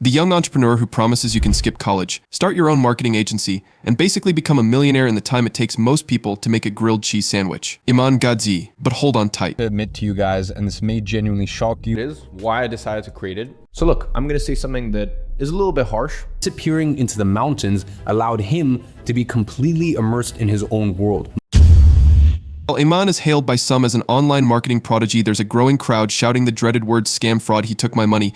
The young entrepreneur who promises you can skip college, start your own marketing agency, and basically become a millionaire in the time it takes most people to make a grilled cheese sandwich. Iman Gadzhi, but hold on tight. To admit to you guys, and this may genuinely shock you. It is why I decided to create it. So look, I'm gonna say something that is a little bit harsh. Disappearing into the mountains allowed him to be completely immersed in his own world. While Iman is hailed by some as an online marketing prodigy, there's a growing crowd shouting the dreaded words scam, fraud, he took my money.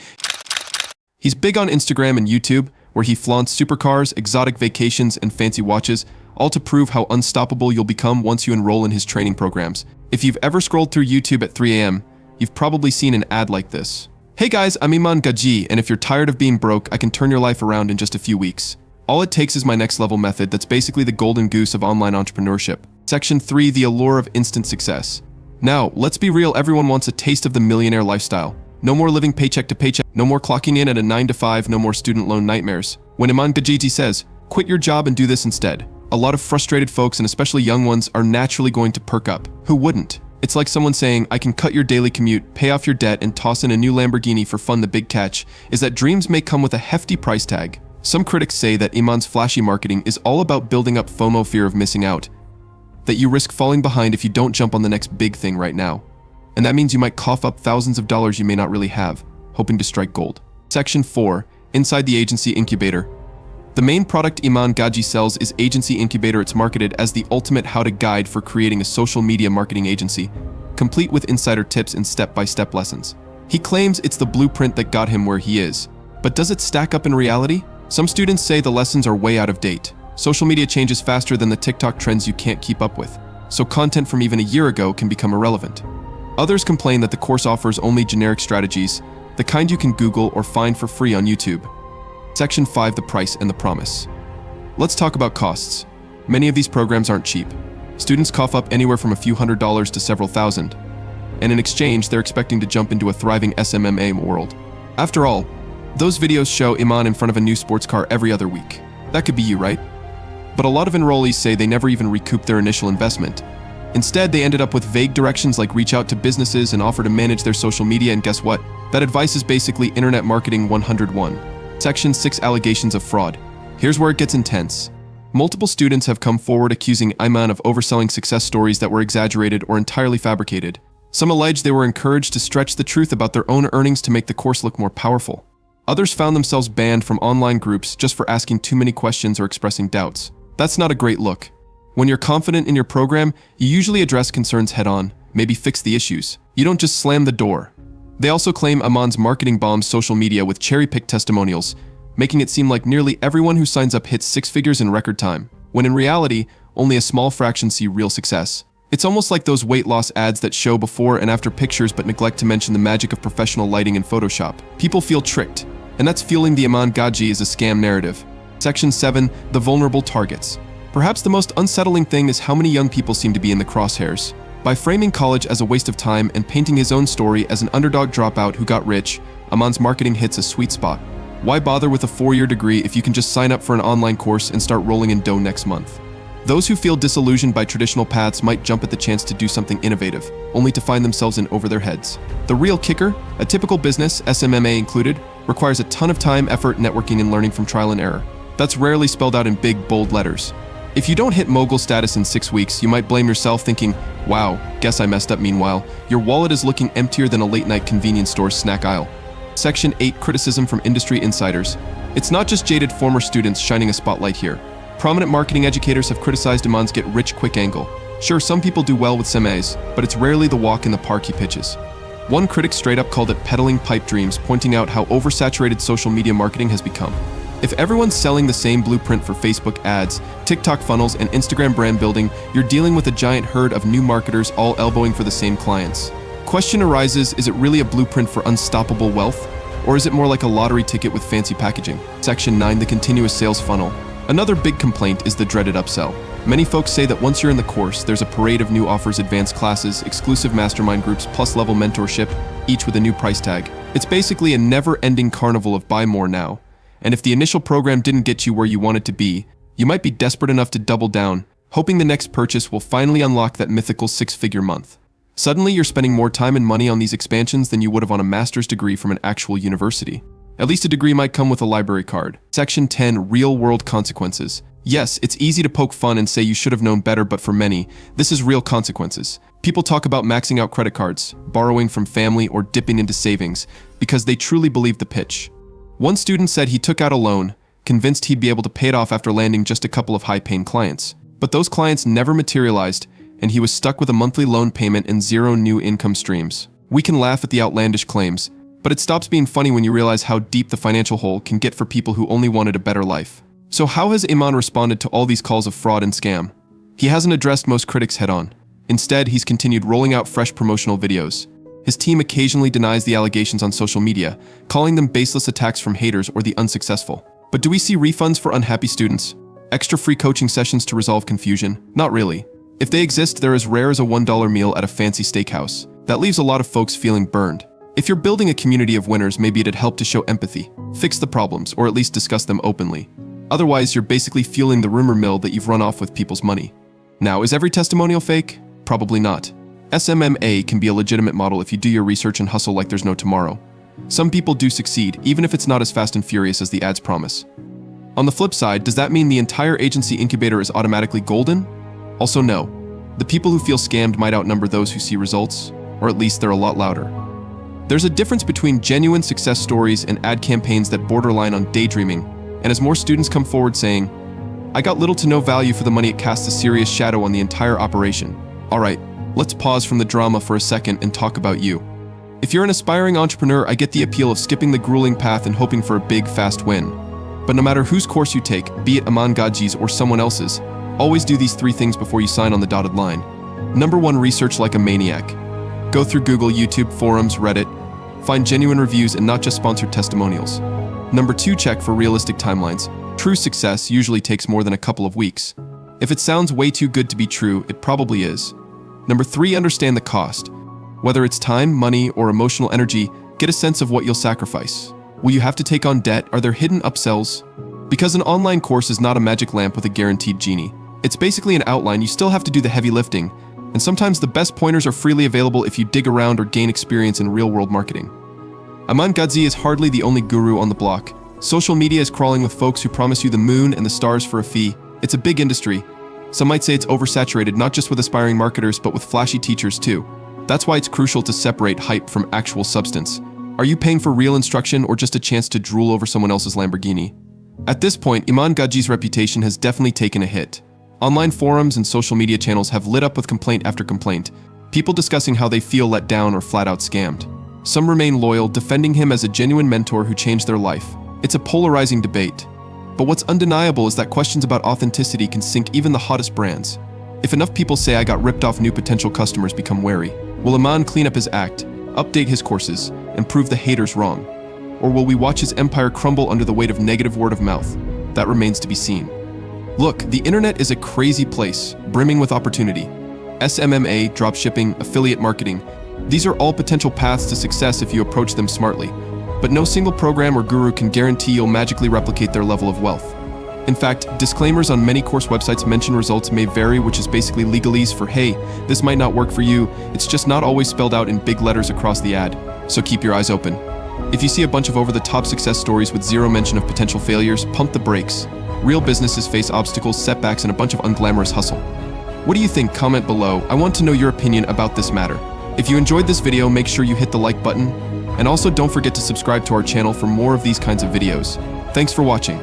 He's big on Instagram and YouTube, where he flaunts supercars, exotic vacations, and fancy watches, all to prove how unstoppable you'll become once you enroll in his training programs. If you've ever scrolled through YouTube at 3 a.m., you've probably seen an ad like this. Hey guys, I'm Iman Gadzhi, and if you're tired of being broke, I can turn your life around in just a few weeks. All it takes is my next level method that's basically the golden goose of online entrepreneurship. Section 3, the allure of instant success. Now, let's be real, everyone wants a taste of the millionaire lifestyle. No more living paycheck to paycheck, no more clocking in at a 9 to 5, no more student loan nightmares. When Iman Gadzhi says, quit your job and do this instead, a lot of frustrated folks, and especially young ones, are naturally going to perk up. Who wouldn't? It's like someone saying, I can cut your daily commute, pay off your debt, and toss in a new Lamborghini for fun. The big catch is that dreams may come with a hefty price tag. Some critics say that Iman's flashy marketing is all about building up FOMO, fear of missing out, that you risk falling behind if you don't jump on the next big thing right now. And that means you might cough up thousands of dollars you may not really have, hoping to strike gold. Section 4, inside the agency incubator. The main product Iman Gadzhi sells is Agency Incubator. It's marketed as the ultimate how-to guide for creating a social media marketing agency, complete with insider tips and step-by-step lessons. He claims it's the blueprint that got him where he is. But does it stack up in reality? Some students say the lessons are way out of date. Social media changes faster than the TikTok trends you can't keep up with, so content from even a year ago can become irrelevant. Others complain that the course offers only generic strategies, the kind you can Google or find for free on YouTube. Section 5, the price and the promise. Let's talk about costs. Many of these programs aren't cheap. Students cough up anywhere from a few $100s to several thousand, and in exchange, they're expecting to jump into a thriving SMMA world. After all, those videos show Iman in front of a new sports car every other week. That could be you, right? But a lot of enrollees say they never even recouped their initial investment. Instead, they ended up with vague directions like reach out to businesses and offer to manage their social media, and guess what? That advice is basically Internet Marketing 101. Section 6, allegations of fraud. Here's where it gets intense. Multiple students have come forward accusing Iman of overselling success stories that were exaggerated or entirely fabricated. Some allege they were encouraged to stretch the truth about their own earnings to make the course look more powerful. Others found themselves banned from online groups just for asking too many questions or expressing doubts. That's not a great look. When you're confident in your program, you usually address concerns head-on, maybe fix the issues. You don't just slam the door. They also claim Iman's marketing bombs social media with cherry-picked testimonials, making it seem like nearly everyone who signs up hits 6 figures in record time, when in reality, only a small fraction see real success. It's almost like those weight loss ads that show before and after pictures but neglect to mention the magic of professional lighting and Photoshop. People feel tricked, and that's fueling the Iman Gadzhi is a scam narrative. Section 7, the vulnerable targets. Perhaps the most unsettling thing is how many young people seem to be in the crosshairs. By framing college as a waste of time and painting his own story as an underdog dropout who got rich, Iman's marketing hits a sweet spot. Why bother with a 4-year degree if you can just sign up for an online course and start rolling in dough next month? Those who feel disillusioned by traditional paths might jump at the chance to do something innovative, only to find themselves in over their heads. The real kicker, a typical business, SMMA included, requires a ton of time, effort, networking, and learning from trial and error. That's rarely spelled out in big, bold letters. If you don't hit mogul status in 6 weeks, you might blame yourself thinking, wow, guess I messed up. Meanwhile, your wallet is looking emptier than a late-night convenience store's snack aisle. Section 8, criticism from industry insiders. It's not just jaded former students shining a spotlight here. Prominent marketing educators have criticized Iman's get-rich-quick angle. Sure, some people do well with SMMAs, but it's rarely the walk in the park he pitches. One critic straight up called it peddling pipe dreams, pointing out how oversaturated social media marketing has become. If everyone's selling the same blueprint for Facebook ads, TikTok funnels, and Instagram brand building, you're dealing with a giant herd of new marketers all elbowing for the same clients. Question arises, is it really a blueprint for unstoppable wealth? Or is it more like a lottery ticket with fancy packaging? Section 9, the continuous sales funnel. Another big complaint is the dreaded upsell. Many folks say that once you're in the course, there's a parade of new offers, advanced classes, exclusive mastermind groups, plus level mentorship, each with a new price tag. It's basically a never-ending carnival of buy more now. And if the initial program didn't get you where you wanted to be, you might be desperate enough to double down, hoping the next purchase will finally unlock that mythical 6-figure month. Suddenly, you're spending more time and money on these expansions than you would have on a master's degree from an actual university. At least a degree might come with a library card. Section 10, Real-world consequences. Yes, it's easy to poke fun and say you should have known better, but for many, this is real consequences. People talk about maxing out credit cards, borrowing from family, or dipping into savings because they truly believe the pitch. One student said he took out a loan, convinced he'd be able to pay it off after landing just a couple of high-paying clients. But those clients never materialized, and he was stuck with a monthly loan payment and zero new income streams. We can laugh at the outlandish claims, but it stops being funny when you realize how deep the financial hole can get for people who only wanted a better life. So how has Iman responded to all these calls of fraud and scam? He hasn't addressed most critics head-on. Instead, he's continued rolling out fresh promotional videos. His team occasionally denies the allegations on social media, calling them baseless attacks from haters or the unsuccessful. But do we see refunds for unhappy students? Extra free coaching sessions to resolve confusion? Not really. If they exist, they're as rare as a $1 meal at a fancy steakhouse. That leaves a lot of folks feeling burned. If you're building a community of winners, maybe it'd help to show empathy, fix the problems, or at least discuss them openly. Otherwise, you're basically fueling the rumor mill that you've run off with people's money. Now, is every testimonial fake? Probably not. SMMA can be a legitimate model if you do your research and hustle like there's no tomorrow. Some people do succeed, even if it's not as fast and furious as the ads promise. On the flip side, does that mean the entire agency incubator is automatically golden? Also no. The people who feel scammed might outnumber those who see results, or at least they're a lot louder. There's a difference between genuine success stories and ad campaigns that borderline on daydreaming, and as more students come forward saying, "I got little to no value for the money," it casts a serious shadow on the entire operation. Alright, let's pause from the drama for a second and talk about you. If you're an aspiring entrepreneur, I get the appeal of skipping the grueling path and hoping for a big, fast win. But no matter whose course you take, be it Iman Gadzhi's or someone else's, always do these 3 things before you sign on the dotted line. Number 1, research like a maniac. Go through Google, YouTube, forums, Reddit. Find genuine reviews and not just sponsored testimonials. Number 2, check for realistic timelines. True success usually takes more than a couple of weeks. If it sounds way too good to be true, it probably is. Number 3, understand the cost. Whether it's time, money, or emotional energy, get a sense of what you'll sacrifice. Will you have to take on debt? Are there hidden upsells? Because an online course is not a magic lamp with a guaranteed genie. It's basically an outline. You still have to do the heavy lifting, and sometimes the best pointers are freely available if you dig around or gain experience in real-world marketing. Iman Gadzhi is hardly the only guru on the block. Social media is crawling with folks who promise you the moon and the stars for a fee. It's a big industry. Some might say it's oversaturated, not just with aspiring marketers, but with flashy teachers too. That's why it's crucial to separate hype from actual substance. Are you paying for real instruction or just a chance to drool over someone else's Lamborghini? At this point, Iman Gadzhi's reputation has definitely taken a hit. Online forums and social media channels have lit up with complaint after complaint, people discussing how they feel let down or flat out scammed. Some remain loyal, defending him as a genuine mentor who changed their life. It's a polarizing debate. But what's undeniable is that questions about authenticity can sink even the hottest brands. If enough people say I got ripped off, new potential customers become wary. Will Iman clean up his act, update his courses, and prove the haters wrong? Or will we watch his empire crumble under the weight of negative word of mouth? That remains to be seen. Look, the internet is a crazy place, brimming with opportunity. SMMA, dropshipping, affiliate marketing, these are all potential paths to success if you approach them smartly. But no single program or guru can guarantee you'll magically replicate their level of wealth. In fact, disclaimers on many course websites mention results may vary, which is basically legalese for, hey, this might not work for you. It's just not always spelled out in big letters across the ad. So keep your eyes open. If you see a bunch of over-the-top success stories with zero mention of potential failures, pump the brakes. Real businesses face obstacles, setbacks, and a bunch of unglamorous hustle. What do you think? Comment below. I want to know your opinion about this matter. If you enjoyed this video, make sure you hit the like button. And also don't forget to subscribe to our channel for more of these kinds of videos. Thanks for watching.